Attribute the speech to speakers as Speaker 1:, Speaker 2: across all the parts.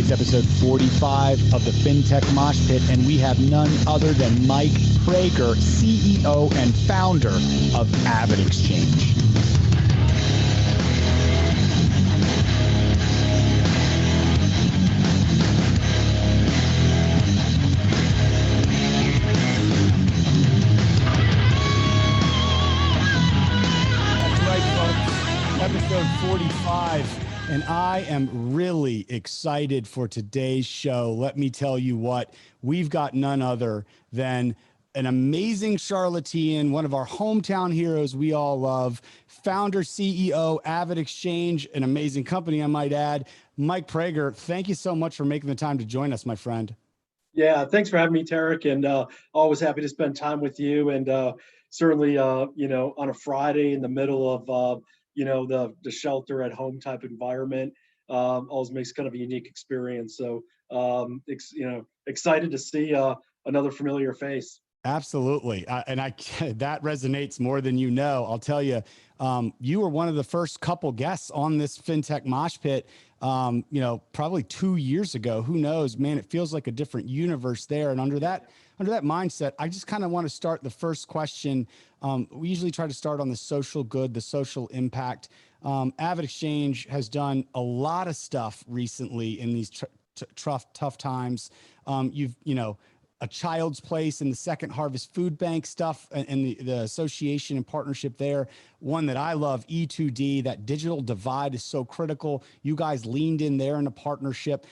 Speaker 1: It's episode 45 of the Fintech Moshpit, and we have none other than Mike Praeger, CEO and founder of AvidXchange. That's right, folks. Episode 45. And I am really excited for today's show. Let me tell you what, we've got none other than an amazing charlatan, one of our hometown heroes we all love, founder, CEO, AvidXchange, an amazing company, I might add, Mike Praeger. Thank you so much for making the time to join us, my friend.
Speaker 2: Yeah, thanks for having me, Tarek, and always happy to spend time with you. And certainly, on a Friday in the middle of the shelter at home type environment, always makes kind of a unique experience. So, excited to see another familiar face.
Speaker 1: Absolutely. And that resonates more than you know. I'll tell you, you were one of the first couple guests on this Fintech Moshpit, probably 2 years ago. Who knows, man, it feels like a different universe there. And under that mindset, I just kind of want to start the first question. We usually try to start on the social good, the social impact. AvidXchange has done a lot of stuff recently in these tough times. A Child's Place and the Second Harvest Food Bank stuff and the association and partnership there. One that I love, E2D, that digital divide is so critical. You guys leaned in there in a partnership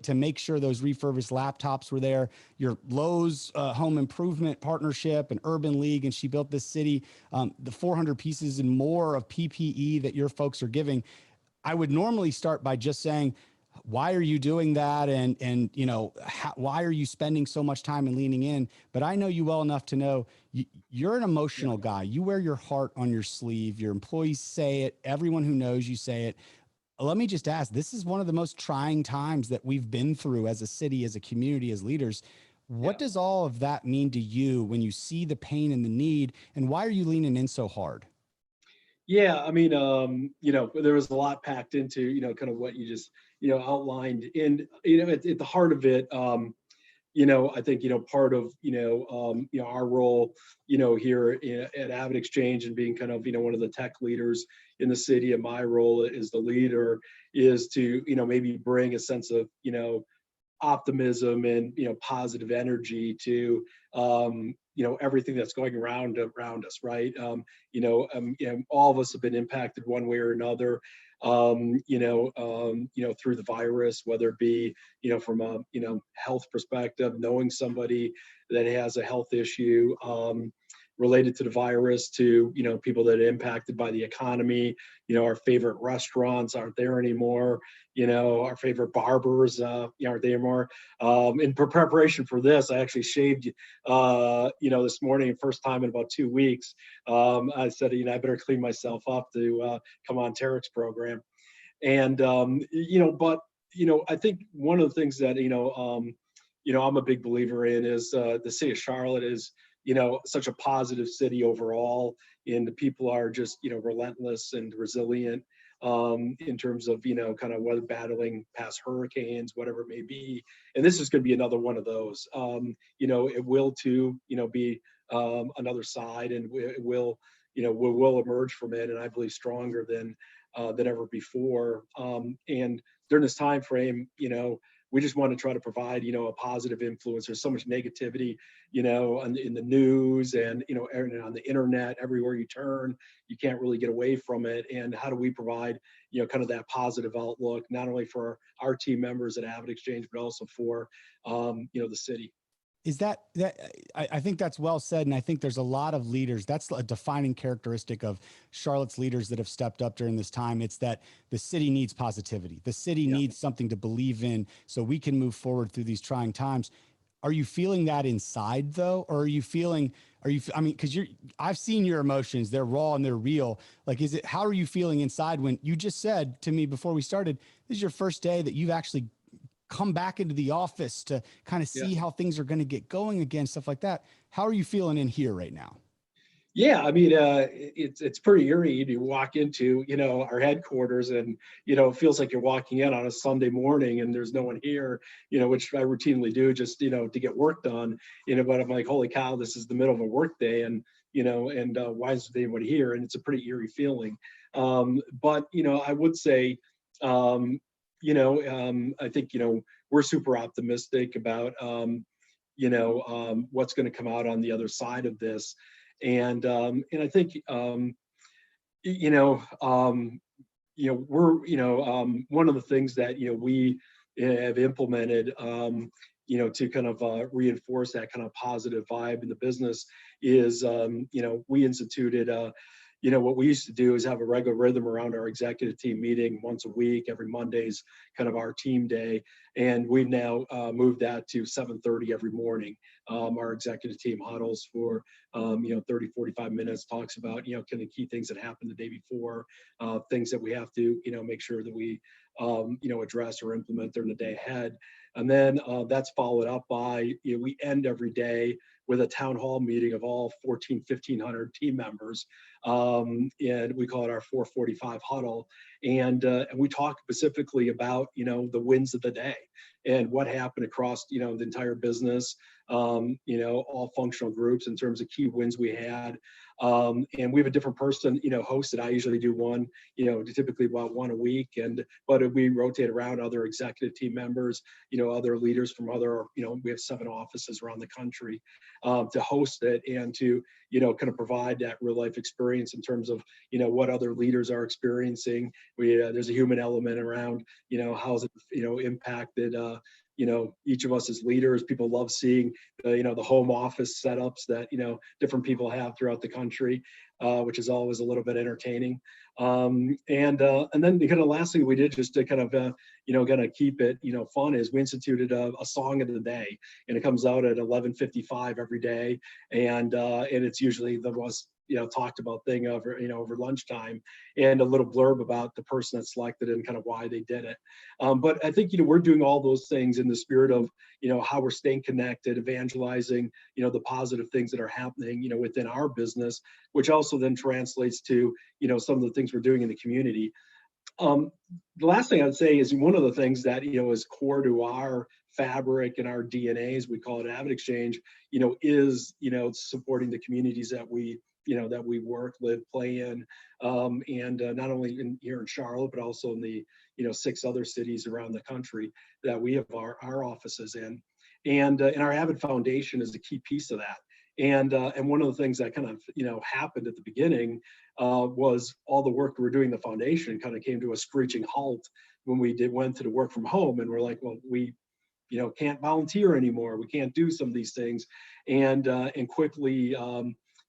Speaker 1: to make sure those refurbished laptops were there. Your Lowe's home improvement partnership and Urban League, and She Built This City, the 400 pieces and more of PPE that your folks are giving. I would normally start by just saying, why are you doing that? And why are you spending so much time and leaning in? But I know you well enough to know you're an emotional guy. You wear your heart on your sleeve. Your employees say it. Everyone who knows you say it. Let me just ask, this is one of the most trying times that we've been through as a city, as a community, as leaders. What does all of that mean to you when you see the pain and the need? And why are you leaning in so hard?
Speaker 2: Yeah, I mean, there was a lot packed into, kind of what you just, outlined. And, at the heart of it, I think, part of, our role, here at AvidXchange and being kind of, one of the tech leaders in the city, and my role as the leader is to, maybe bring a sense of, optimism and, positive energy to, everything that's going around us, right? All of us have been impacted one way or another, through the virus, whether it be, from a, health perspective, knowing somebody that has a health issue, related to the virus, to, people that are impacted by the economy. Our favorite restaurants aren't there anymore. Our favorite barbers, aren't there anymore. In preparation for this, I actually shaved, this morning, first time in about 2 weeks. I said, I better clean myself up to come on Tarek's program. And, I think one of the things that, I'm a big believer in is the city of Charlotte is, such a positive city overall, and the people are just, relentless and resilient, in terms of, kind of weather battling past hurricanes, whatever it may be. And this is going to be another one of those. It will too, be another side, and it will, we will emerge from it, and I believe stronger than ever before. And during this time frame, we just want to try to provide, a positive influence. There's so much negativity, in the news and, on the internet, everywhere you turn, you can't really get away from it. And how do we provide, kind of that positive outlook, not only for our team members at AvidXchange, but also for, the city.
Speaker 1: is that I think that's well said. And I think there's a lot of leaders. That's a defining characteristic of Charlotte's leaders that have stepped up during this time. It's that the city needs positivity. The city
Speaker 2: Yeah.
Speaker 1: needs something to believe in so we can move forward through these trying times. Are you feeling that inside though? Or I mean, cause I've seen your emotions, they're raw and they're real. Like, how are you feeling inside when you just said to me before we started, this is your first day that you've actually come back into the office to kind of
Speaker 2: Yeah.
Speaker 1: see how things are going to get going again, stuff like that. How are you feeling in here right now?
Speaker 2: Yeah, I mean, it's pretty eerie to walk into, our headquarters, and it feels like you're walking in on a Sunday morning and there's no one here, which I routinely do just, to get work done, but I'm like, holy cow, this is the middle of a work day, and why is there anyone here? And it's a pretty eerie feeling. But I would say, I think we're super optimistic about what's going to come out on the other side of this. And I think we're one of the things that we have implemented to kind of reinforce that kind of positive vibe in the business is we instituted what we used to do is have a regular rhythm around our executive team meeting once a week. Every Monday's kind of our team day, and we've now moved that to 7:30 every morning. Our executive team huddles for 30, 45 minutes, talks about kind of key things that happened the day before, things that we have to make sure that we address or implement during the day ahead. And then that's followed up by we end every day with a town hall meeting of all 1,500 team members, and we call it our 445 huddle. And we talk specifically about the wins of the day and what happened across the entire business, all functional groups in terms of key wins we had. And we have a different person host it. I usually do one, typically about one a week, but we rotate around other executive team members, other leaders from other, we have 7 offices around the country to host it and to kind of provide that real life experience in terms of what other leaders are experiencing. There's a human element around how's it impacted each of us as leaders. People love seeing the home office setups that different people have throughout the country, which is always a little bit entertaining. And then the kind of last thing we did just to kind of kind of keep it fun is we instituted a song of the day, and it comes out at 11:55 every day, and it's usually the most talked about thing over over lunchtime, and a little blurb about the person that's selected and kind of why they did it. But I think we're doing all those things in the spirit of how we're staying connected, evangelizing the positive things that are happening within our business, which also then translates to some of the things we're doing in the community. The last thing I'd say is one of the things that is core to our fabric and our DNA, as we call it, AvidXchange, is supporting the communities that we that we work, live, play in, and not only here in Charlotte, but also in the 6 other cities around the country that we have our offices in, and our Avid Foundation is a key piece of that. And one of the things that kind of happened at the beginning was all the work we were doing in the foundation kind of came to a screeching halt when we went to the work from home, and we're like, well, we can't volunteer anymore, we can't do some of these things, and quickly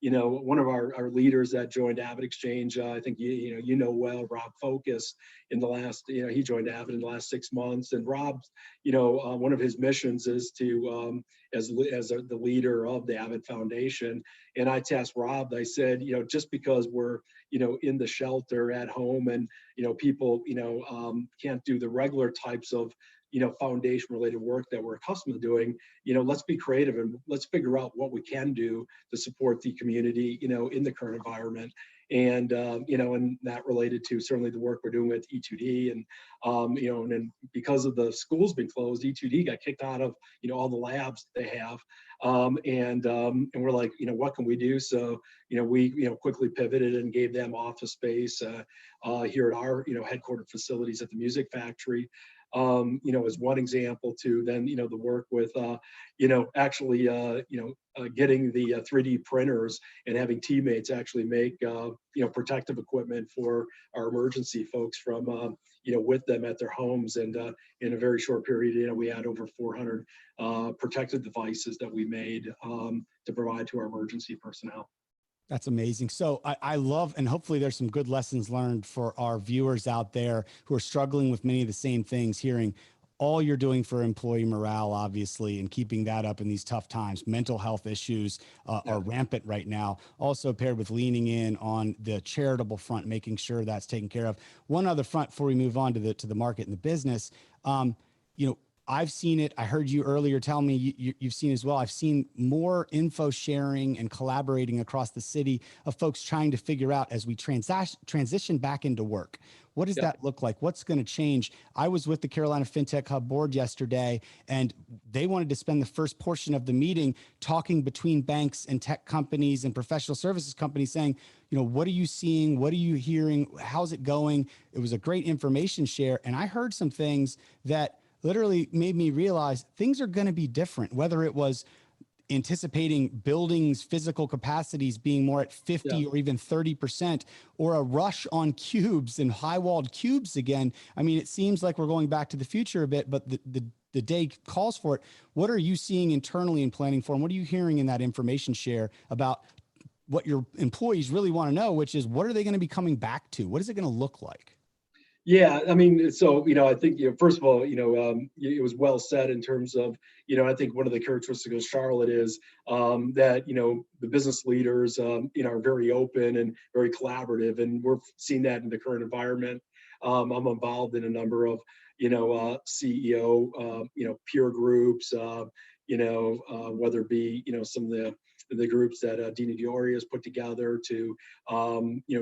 Speaker 2: one of our leaders that joined AvidXchange, I think well, Rob Focus, in the last he joined Avid in the last 6 months, and Rob's one of his missions is to as the leader of the Avid Foundation. And I tasked Rob, I said, just because we're in the shelter at home and people can't do the regular types of foundation related work that we're accustomed to doing, let's be creative and let's figure out what we can do to support the community in the current environment. And and that related to certainly the work we're doing with E2D, and and then because of the schools being closed, E2D got kicked out of all the labs they have, and we're like, what can we do? So we quickly pivoted and gave them office space here at our headquartered facilities at the Music Factory, as one example, to then the work with actually getting the 3D printers and having teammates actually make protective equipment for our emergency folks from with them at their homes. And in a very short period, we had over 400 protected devices that we made to provide to our emergency personnel.
Speaker 1: That's amazing. So I love, and hopefully there's some good lessons learned for our viewers out there who are struggling with many of the same things, hearing all you're doing for employee morale, obviously, and keeping that up in these tough times. Mental health issues are rampant right now. Also paired with leaning in on the charitable front, making sure that's taken care of. One other front before we move on to the market and the business, I've seen it. I heard you earlier tell me you've seen as well. I've seen more info sharing and collaborating across the city of folks trying to figure out as we transition back into work. What does that look like? What's going to change? I was with the Carolina Fintech Hub board yesterday, and they wanted to spend the first portion of the meeting talking between banks and tech companies and professional services companies saying, what are you seeing? What are you hearing? How's it going? It was a great information share. And I heard some things that literally made me realize things are going to be different, whether it was anticipating buildings' physical capacities being more at 50 or even 30%, or a rush on cubes and high-walled cubes again. I mean, it seems like we're going back to the future a bit, but the day calls for it. What are you seeing internally and planning for? And what are you hearing in that information share about what your employees really want to know, which is what are they going to be coming back to? What is it going to look like?
Speaker 2: Yeah, I mean, so I think first of all, it was well said in terms of I think one of the characteristics of Charlotte is that the business leaders are very open and very collaborative, and we're seeing that in the current environment. I'm involved in a number of CEO peer groups, whether it be some of the groups that Dina Dioria has put together to,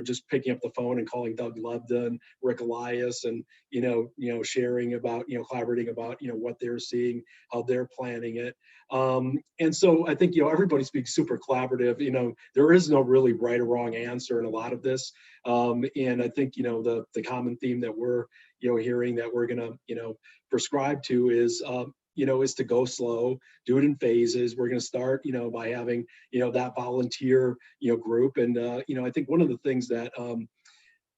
Speaker 2: just picking up the phone and calling Doug Lebda, Rick Elias, and, sharing about, collaborating about, what they're seeing, how they're planning it. And so I think, everybody's being super collaborative. There is no really right or wrong answer in a lot of this. And I think, the common theme that we're, hearing that we're going to, prescribe to is, is to go slow, do it in phases. We're going to start, by having, that volunteer, group. And, I think one of the things that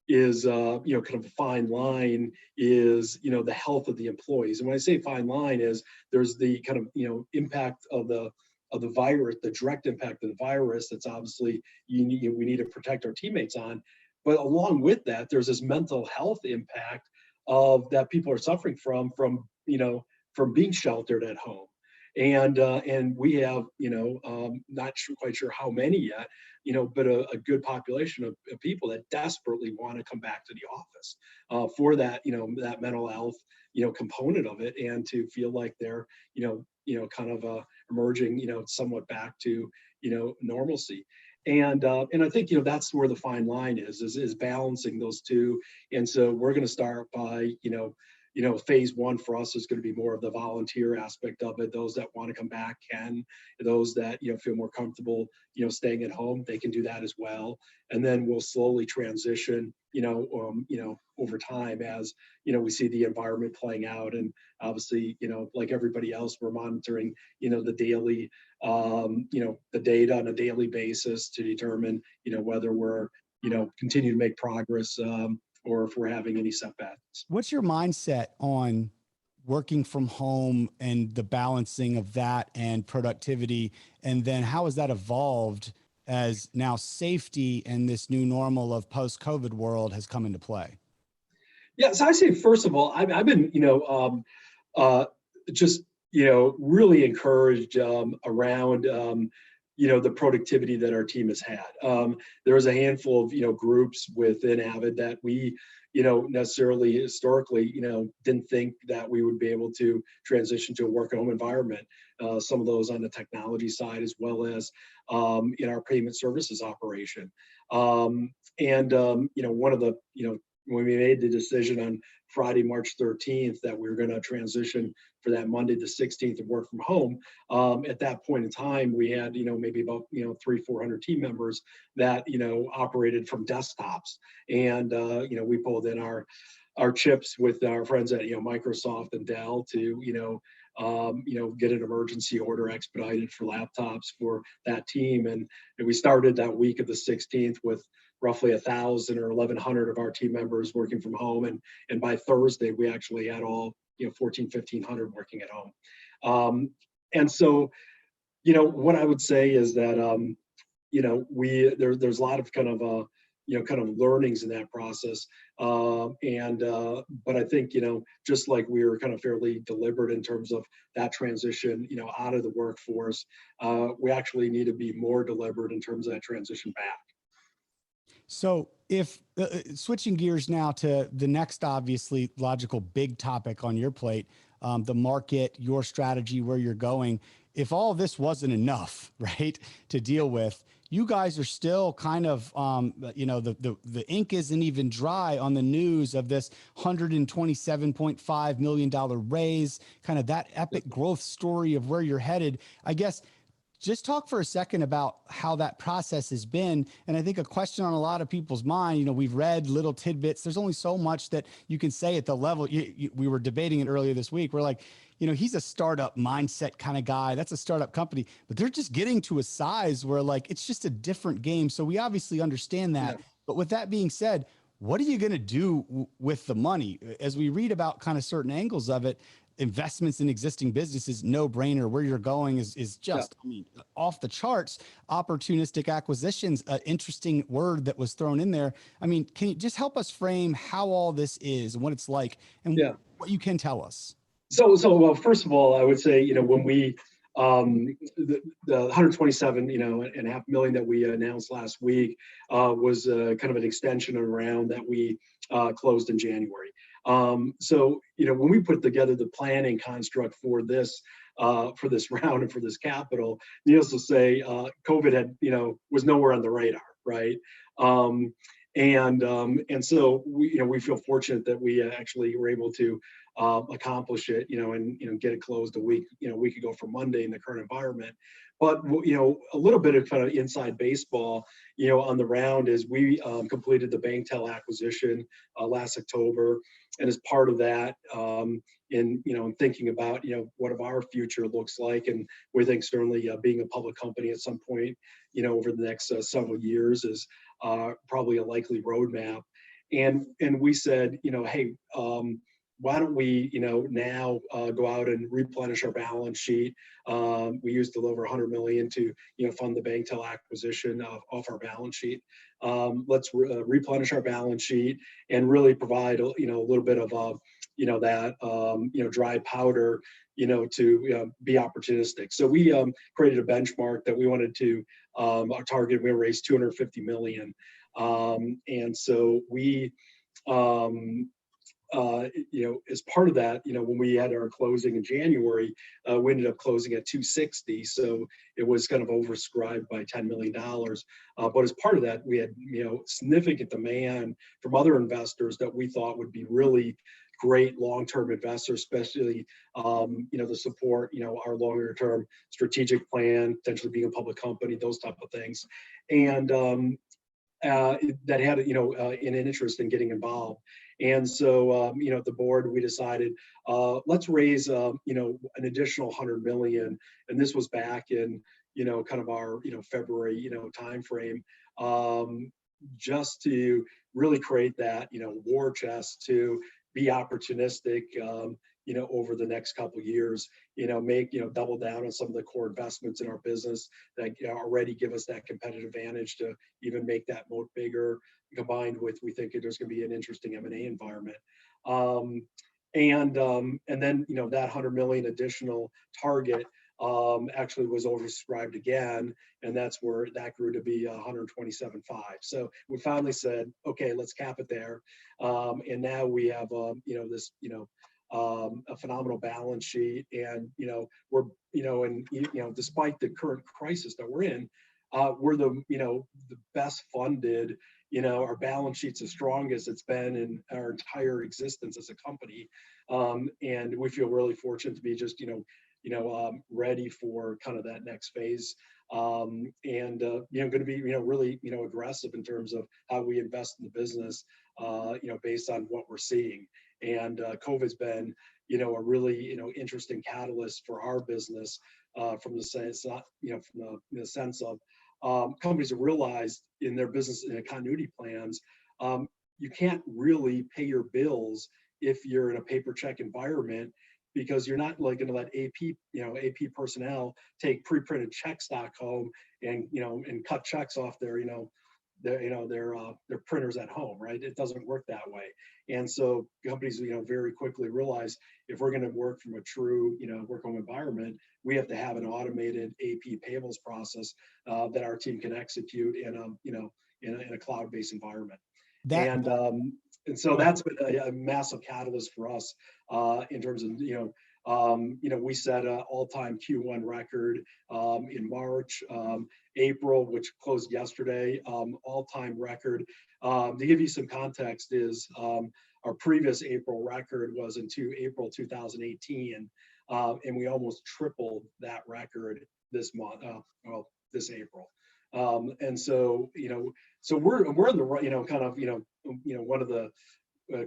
Speaker 2: is, kind of a fine line is, the health of the employees. And when I say fine line is there's the kind of, impact of the virus, the direct impact of the virus. That's obviously we need to protect our teammates on. But along with that, there's this mental health impact of that people are suffering from being sheltered at home. And we have, quite sure how many yet, but a good population of people that desperately want to come back to the office for that, that mental health, component of it, and to feel like they're, kind of emerging, somewhat back to, normalcy. And I think, that's where the fine line is balancing those two. And so we're going to start by, phase one for us is going to be more of the volunteer aspect of it. Those that want to come back can. Those that feel more comfortable staying at home, they can do that as well. And then we'll slowly transition over time as we see the environment playing out. And obviously like everybody else, we're monitoring the daily the data on a daily basis to determine whether we're continue to make progress or if we're having any setbacks.
Speaker 1: What's your mindset on working from home and the balancing of that and productivity? And then how has that evolved as now safety and this new normal of post-COVID world has come into play?
Speaker 2: Yeah, so I say, first of all, I've been, just, really encouraged around, the productivity that our team has had. There was a handful of, groups within Avid that we, necessarily historically, didn't think that we would be able to transition to a work at home environment. Some of those on the technology side, as well as in our payment services operation. One of the, when we made the decision on Friday, March 13th, that we were going to transition for that Monday, the 16th, of work from home. At that point in time, we had, maybe about, 300-400 team members that, operated from desktops. And, we pulled in our chips with our friends at, Microsoft and Dell to, get an emergency order expedited for laptops for that team. And we started that week of the 16th with roughly 1,000 or 1,100 of our team members working from home. And by Thursday, we actually had all, 14, 1,500 working at home. And so, what I would say is that, there's a lot of kind of learnings in that process. But I think, just like we were kind of fairly deliberate in terms of that transition, out of the workforce, we actually need to be more deliberate in terms of that transition back.
Speaker 1: So if switching gears now to the next obviously logical big topic on your plate, the market, your strategy, where you're going, if all this wasn't enough, right, to deal with, you guys are still kind of, the ink isn't even dry on the news of this $127.5 million raise, kind of that epic growth story of where you're headed. I guess just talk for a second about how that process has been. And I think a question on a lot of people's mind, we've read little tidbits. There's only so much that you can say at the level. We were debating it earlier this week. We're like, he's a startup mindset kind of guy. That's a startup company, but they're just getting to a size where like, it's just a different game. So we obviously understand that. Yeah. But with that being said, what are you going to do with the money? As we read about kind of certain angles of it, investments in existing businesses, no brainer. Where you're going is just, off the charts. Opportunistic acquisitions, an interesting word that was thrown in there. I mean, can you just help us frame how all this is and what it's like and what you can tell us?
Speaker 2: So well, first of all, I would say, when we, the 127.5 million that we announced last week was kind of an extension of a round that we closed in January. So, when we put together the planning construct for this round and for this capital, needless to say, COVID had, was nowhere on the radar, right? And so we feel fortunate that we actually were able to accomplish it, and get it closed a week ago from Monday in the current environment. But a little bit of kind of inside baseball, on the round is we completed the BankTel acquisition last October, and as part of that, in thinking about what our future looks like, and we think certainly being a public company at some point, over the next several years is probably a likely roadmap. And we said, hey, why don't we, now go out and replenish our balance sheet? We used a little over 100 million to, fund the BankTel acquisition off our balance sheet. Let's replenish our balance sheet and really provide, a little bit of, that, dry powder, to be opportunistic. So we created a benchmark that we wanted to, our target, we raised 250 million. And so we, as part of that, when we had our closing in January, we ended up closing at 260. So it was kind of oversubscribed by $10 million. But as part of that, we had, significant demand from other investors that we thought would be really great long-term investors, especially, to support, our longer-term strategic plan, potentially being a public company, those type of things. And that had, an interest in getting involved. And so, the board, we decided, let's raise, an additional 100 million. And this was back in, kind of our, February, timeframe, just to really create that, war chest to be opportunistic, over the next couple of years, make, double down on some of the core investments in our business that already give us that competitive advantage to even make that moat bigger, combined with, we think there's going to be an interesting M&A environment. And then, that 100 million additional target actually was oversubscribed again, and that's where that grew to be 127.5. So we finally said, okay, let's cap it there. And now we have, this, a phenomenal balance sheet, and we're, and despite the current crisis that we're in, we're the best funded. Our balance sheet's the strongest it's been in our entire existence as a company, and we feel really fortunate to be just ready for kind of that next phase, and going to be really aggressive in terms of how we invest in the business, based on what we're seeing. And COVID's been a really, interesting catalyst for our business, from the sense, not, from the sense of, companies have realized in their business and continuity plans, you can't really pay your bills if you're in a paper check environment, because you're not like going to let AP personnel take pre-printed check stock home and cut checks off their printers at home, right? It doesn't work that way. And so companies, very quickly realize, if we're going to work from a true, work home environment, we have to have an automated AP payables process, that our team can execute in a cloud-based environment.
Speaker 1: That,
Speaker 2: And so that's been a massive catalyst for us, in terms of, we set an all-time Q1 record, in March. April, which closed yesterday, all-time record. To give you some context, is our previous April record was in April 2018, and we almost tripled that record this month. This April. And so, so we're in the right, kind of, one of the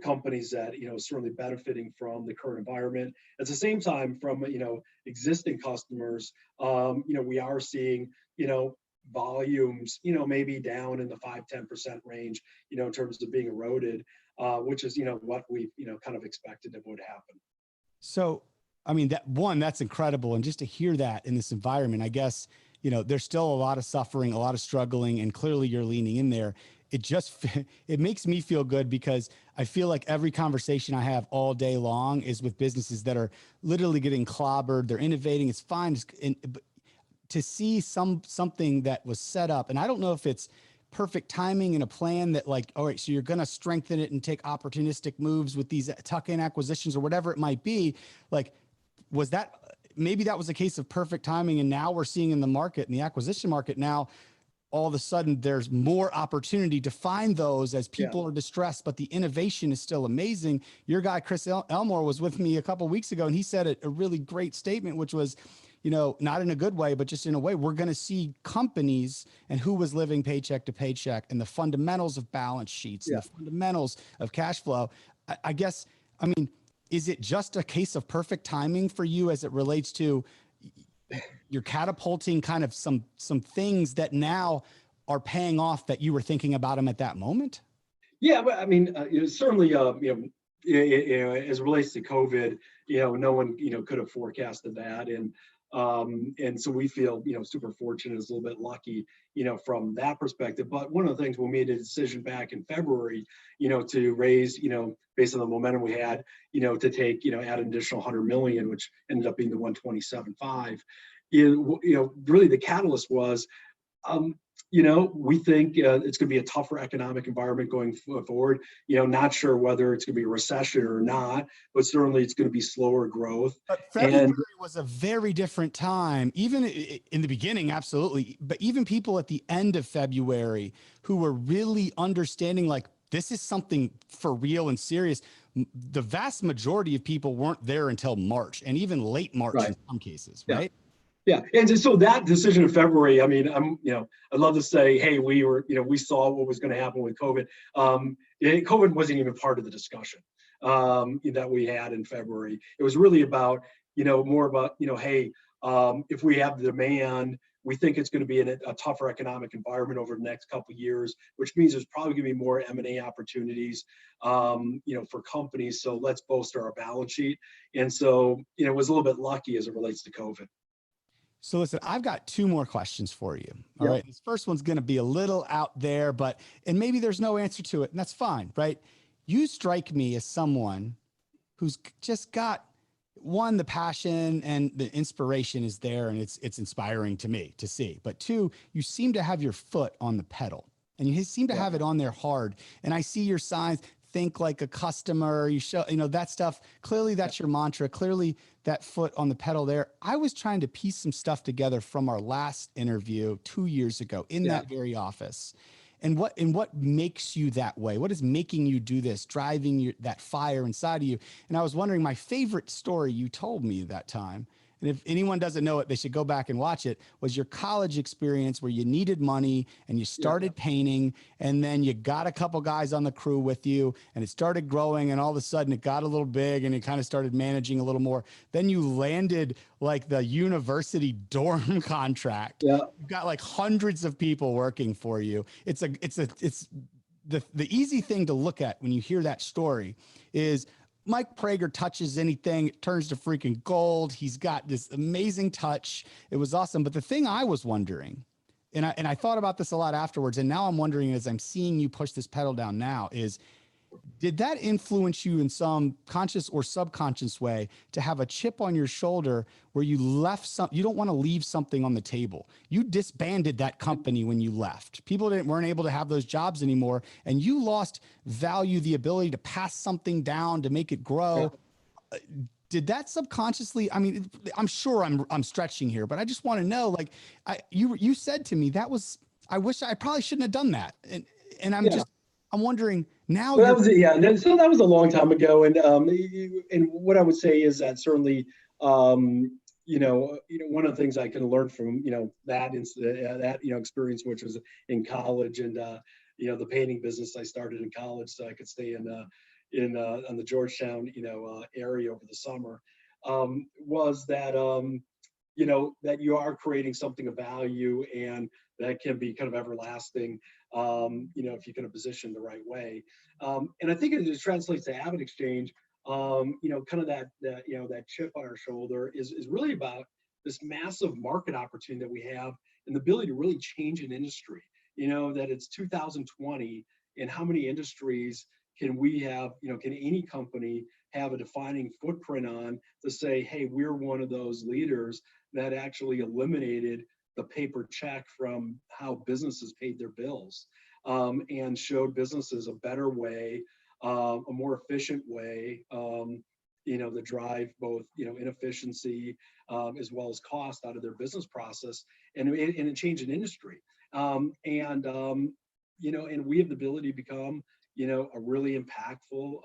Speaker 2: companies that, certainly benefiting from the current environment. At the same time, from, existing customers, we are seeing, volumes, maybe down in the 5-10% range, in terms of being eroded, which is, what we, kind of expected that would happen.
Speaker 1: So, I mean, that's incredible. And just to hear that in this environment, I guess, there's still a lot of suffering, a lot of struggling, and clearly you're leaning in there. It makes me feel good, because I feel like every conversation I have all day long is with businesses that are literally getting clobbered. They're innovating. It's fine. But to see something that was set up, and I don't know if it's perfect timing and a plan that, like, all right, so you're going to strengthen it and take opportunistic moves with these tuck-in acquisitions or whatever it might be. Like, maybe that was a case of perfect timing, and now we're seeing in the market, in the acquisition market now, all of a sudden there's more opportunity to find those as people are distressed, but the innovation is still amazing. Your guy, Chris Elmore, was with me a couple of weeks ago, and he said a really great statement, which was, not in a good way, but just in a way, we're going to see companies and who was living paycheck to paycheck, and the fundamentals of balance sheets and the fundamentals of cash flow. I guess, I mean, is it just a case of perfect timing for you as it relates to you're catapulting kind of some things that now are paying off that you were thinking about them at that moment?
Speaker 2: Yeah, but I mean, certainly, as it relates to COVID, no one, could have forecasted that. And so we feel, super fortunate, is a little bit lucky, from that perspective. But one of the things, we made a decision back in February, to raise, based on the momentum we had, to take, add an additional 100 million, which ended up being the 127.5. Really the catalyst was, we think it's going to be a tougher economic environment going forward. Not sure whether it's going to be a recession or not, but certainly it's going to be slower growth.
Speaker 1: But February was a very different time, even in the beginning, absolutely. But even people at the end of February who were really understanding, like, this is something for real and serious. The vast majority of people weren't there until March, and even late March in some cases, right?
Speaker 2: Yeah, and so that decision in February, I mean, I'd love to say, hey, we saw what was going to happen with COVID. COVID wasn't even part of the discussion that we had in February. It was really about, more about, hey, if we have the demand, we think it's going to be in a tougher economic environment over the next couple of years, which means there's probably going to be more M&A opportunities, for companies. So let's bolster our balance sheet. And so, it was a little bit lucky as it relates to COVID.
Speaker 1: So listen, I've got two more questions for you. All right. This first one's going to be a little out there, and maybe there's no answer to it, and that's fine, right? You strike me as someone who's just got, one, the passion and the inspiration is there, and it's inspiring to me to see. But two, you seem to have your foot on the pedal, and you seem to have it on there hard. And I see your signs. Think like a customer, you show, that stuff. Clearly that's your mantra. Clearly that foot on the pedal there. I was trying to piece some stuff together from our last interview 2 years ago in that very office. And what makes you that way? What is making you do this, driving that fire inside of you? And I was wondering, my favorite story you told me that time, and if anyone doesn't know it, they should go back and watch it, was your college experience where you needed money and you started painting, and then you got a couple guys on the crew with you, and it started growing, and all of a sudden it got a little big and it kind of started managing a little more. Then you landed like the university dorm contract.
Speaker 2: Yeah.
Speaker 1: You've got like hundreds of people working for you. It's the easy thing to look at when you hear that story is Mike Praeger touches anything, it turns to freaking gold. He's got this amazing touch. It was awesome. But the thing I was wondering, and I thought about this a lot afterwards, and now I'm wondering as I'm seeing you push this pedal down now, is did that influence you in some conscious or subconscious way to have a chip on your shoulder where you left you don't want to leave something on the table? You disbanded that company when you left. People weren't able to have those jobs anymore, and you lost value, the ability to pass something down, to make it grow. Did that subconsciously, I mean, I'm sure I'm stretching here, but I just want to know, like, you said to me, I wish I probably shouldn't have done that. And I'm wondering now.
Speaker 2: Well, that was so that was a long time ago, and what I would say is that certainly, one of the things I can learn from that experience, which was in college, and the painting business I started in college, so I could stay on the Georgetown area over the summer, was that that you are creating something of value, and that can be kind of everlasting, if you can position the right way. And I think it just translates to AvidXchange, kind of that chip on our shoulder is really about this massive market opportunity that we have and the ability to really change an industry. That it's 2020, and how many industries can we have, can any company have a defining footprint on to say, hey, we're one of those leaders that actually eliminated the paper check from how businesses paid their bills, and showed businesses a better way, a more efficient way, to drive both, inefficiency, as well as cost out of their business process, and change an industry. And we have the ability to become, a really impactful,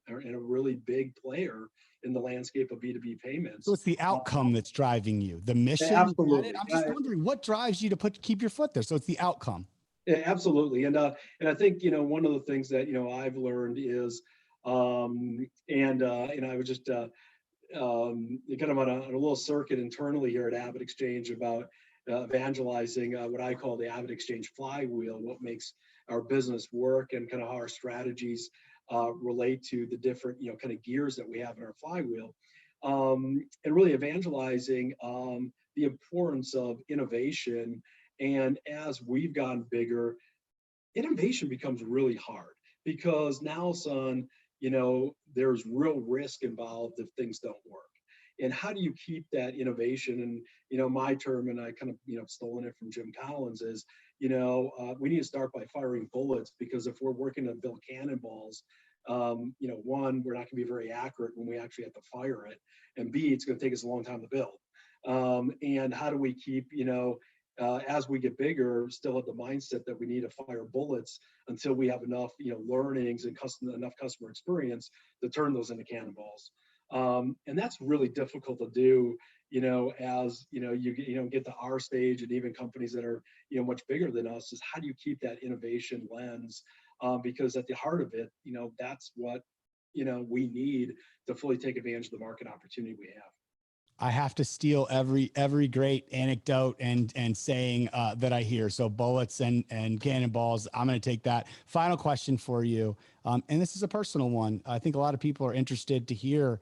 Speaker 2: and a really big player in the landscape of B2B payments.
Speaker 1: So it's the outcome that's driving you, the mission.
Speaker 2: Absolutely.
Speaker 1: I'm just wondering what drives you to keep your foot there. So it's the outcome.
Speaker 2: Yeah, absolutely. And I think, one of the things that, I've learned is, and I was just kind of on a little circuit internally here at AvidXchange about evangelizing what I call the AvidXchange flywheel, what makes our business work, and kind of how our strategies relate to the different, kind of gears that we have in our flywheel, and really evangelizing the importance of innovation. And as we've gotten bigger, innovation becomes really hard, because now, son, there's real risk involved if things don't work. And how do you keep that innovation? And my term, and I kind of stolen it from Jim Collins, is we need to start by firing bullets, because if we're working to build cannonballs, one, we're not going to be very accurate when we actually have to fire it, and B, it's going to take us a long time to build. And how do we keep as we get bigger, still have the mindset that we need to fire bullets until we have enough learnings and enough customer experience to turn those into cannonballs. And that's really difficult to do, as you get to our stage, and even companies that are much bigger than us, is how do you keep that innovation lens? Because at the heart of it, that's what we need to fully take advantage of the market opportunity we have.
Speaker 1: I have to steal every great anecdote and saying that I hear. So bullets and cannonballs, I'm going to take that. Final question for you. And this is a personal one. I think a lot of people are interested to hear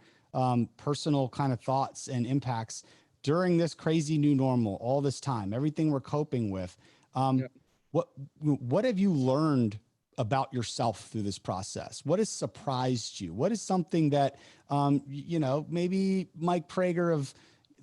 Speaker 1: personal kind of thoughts and impacts during this crazy new normal, all this time, everything we're coping with. What have you learned about yourself through this process? What has surprised you? What is something that, maybe Mike Praeger of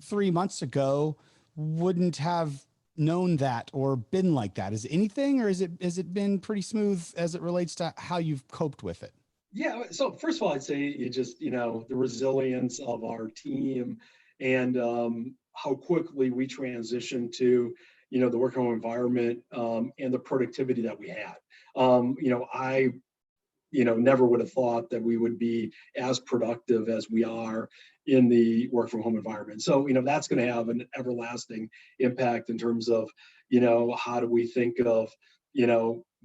Speaker 1: 3 months ago wouldn't have known that or been like that? Is it anything, or has it been pretty smooth as it relates to how you've coped with it?
Speaker 2: Yeah. So first of all, I'd say it just, the resilience of our team, and how quickly we transitioned to, the work home environment, and the productivity that we had. never would have thought that we would be as productive as we are in the work from home environment. So, that's going to have an everlasting impact in terms of, how do we think of,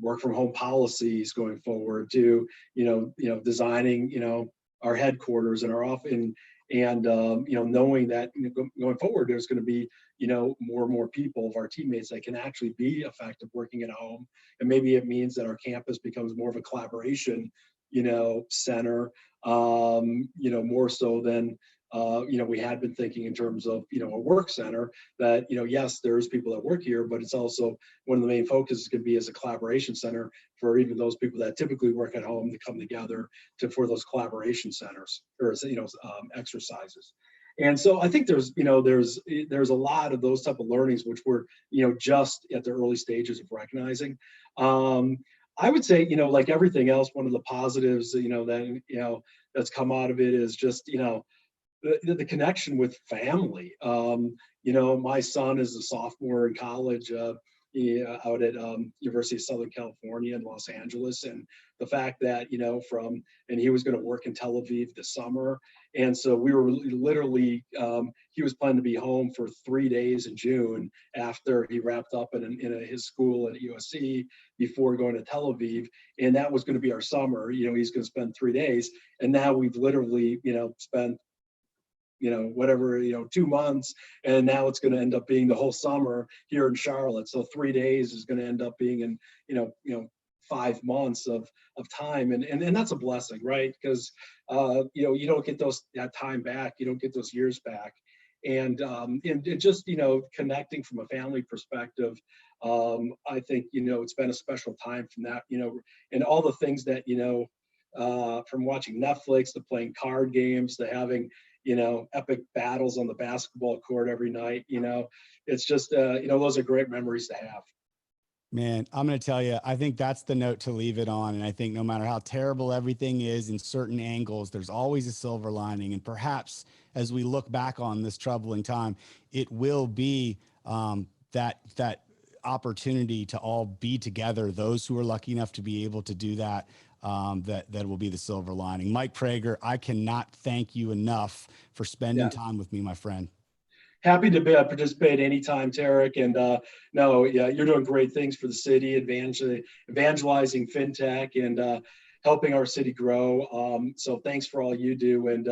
Speaker 2: work from home policies going forward to, designing, our headquarters and our office and knowing that going forward, there's going to be, more and more people of our teammates that can actually be effective working at home. And maybe it means that our campus becomes more of a collaboration, center, more so than, we had been thinking in terms of, a work center that, yes, there's people that work here, but it's also one of the main focuses can be as a collaboration center for even those people that typically work at home to come together for those collaboration centers or, exercises. And so I think there's a lot of those type of learnings, which we're, just at the early stages of recognizing. I would say, like everything else, one of the positives, that, that's come out of it is just, the connection with family. My son is a sophomore in college out at University of Southern California in Los Angeles, and the fact that and he was going to work in Tel Aviv this summer, and so we were literally he was planning to be home for 3 days in June after he wrapped up in his school at USC before going to Tel Aviv, and that was going to be our summer. He's going to spend 3 days, and now we've literally spent 2 months, and now it's going to end up being the whole summer here in Charlotte. So 3 days is going to end up being in 5 months of time, and that's a blessing, right? Because you don't get that time back, you don't get those years back, and just connecting from a family perspective. I think it's been a special time from that, and all the things that from watching Netflix to playing card games to having epic battles on the basketball court every night. It's just, those are great memories to have.
Speaker 1: Man, I'm going to tell you, I think that's the note to leave it on. And I think no matter how terrible everything is in certain angles, there's always a silver lining. And perhaps as we look back on this troubling time, it will be that opportunity to all be together. Those who are lucky enough to be able to do that, that will be the silver lining. Mike Praeger, I cannot thank you enough for spending time with me, my friend.
Speaker 2: Happy to participate anytime, Tarek. And you're doing great things for the city, evangelizing fintech and helping our city grow. So thanks for all you do, and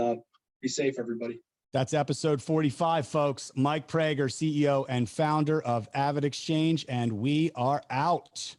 Speaker 2: be safe, everybody.
Speaker 1: That's episode 45, folks. Mike Praeger, CEO and founder of AvidXchange, and we are out.